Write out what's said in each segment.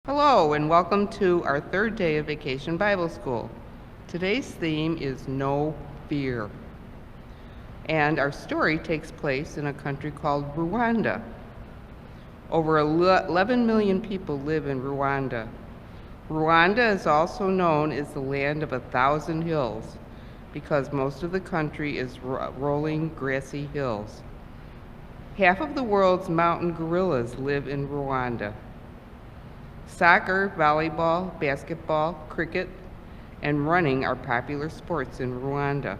Hello, and welcome to our third day of Vacation Bible School. Today's theme is No Fear. And our story takes place in a country called Rwanda. Over 11 million people live in Rwanda. Rwanda is also known as the land of 1,000 hills because most of the country is rolling grassy hills. Half of the world's mountain gorillas live in Rwanda. Soccer, volleyball, basketball, cricket, and running are popular sports in Rwanda.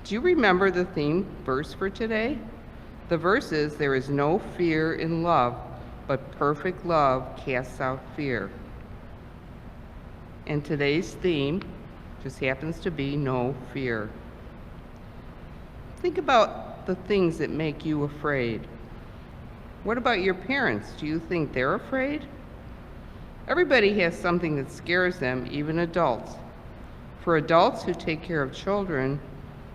Do you remember the theme verse for today? The verse is, "There is no fear in love, but perfect love casts out fear." And today's theme just happens to be no fear. Think about the things that make you afraid. What about your parents? Do you think they're afraid? Everybody has something that scares them, even adults. For adults who take care of children,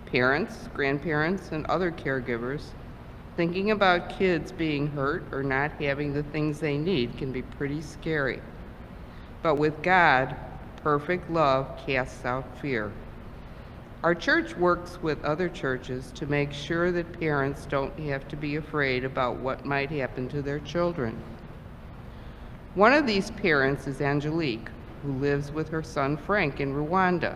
parents, grandparents, and other caregivers, thinking about kids being hurt or not having the things they need can be pretty scary. But with God, perfect love casts out fear. Our church works with other churches to make sure that parents don't have to be afraid about what might happen to their children. One of these parents is Angelique, who lives with her son Frank in Rwanda.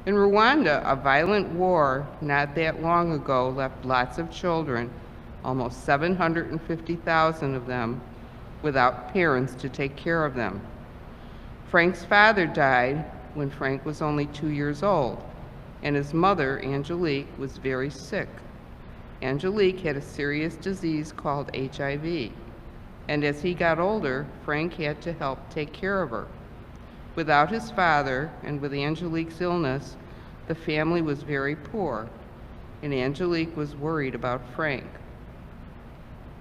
In Rwanda, a violent war not that long ago left lots of children, almost 750,000 of them, without parents to take care of them. Frank's father died when Frank was only 2 years old, and his mother, Angelique, was very sick. Angelique had a serious disease called HIV, and as he got older, Frank had to help take care of her. Without his father, and with Angelique's illness, the family was very poor, and Angelique was worried about Frank.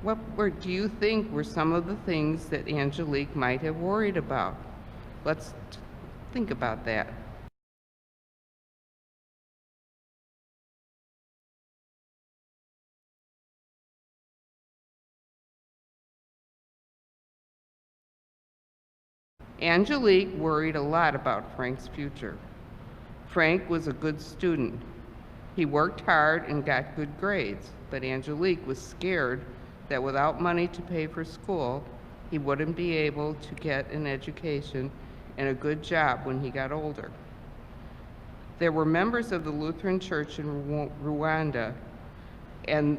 Do you think were some of the things that Angelique might have worried about? Let's think about that. Angelique worried a lot about Frank's future. Frank was a good student. He worked hard and got good grades, but Angelique was scared that without money to pay for school, he wouldn't be able to get an education and a good job when he got older. There were members of the Lutheran Church in Rwanda, and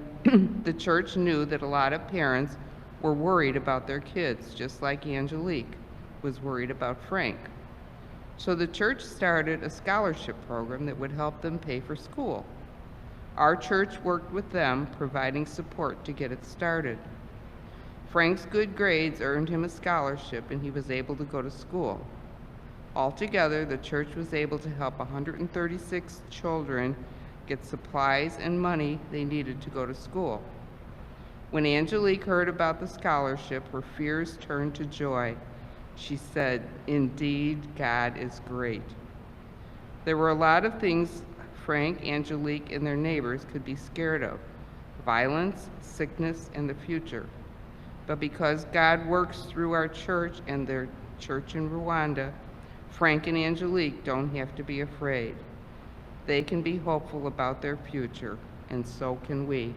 the church knew that a lot of parents were worried about their kids, just like Angelique was worried about Frank. So the church started a scholarship program that would help them pay for school. Our church worked with them, providing support to get it started. Frank's good grades earned him a scholarship, and he was able to go to school. Altogether, the church was able to help 136 children get supplies and money they needed to go to school. When Angelique heard about the scholarship, her fears turned to joy. She said, "Indeed, God is great." There were a lot of things Frank, Angelique, and their neighbors could be scared of: violence, sickness, and the future. But because God works through our church and their church in Rwanda, Frank and Angelique don't have to be afraid. They can be hopeful about their future, and so can we.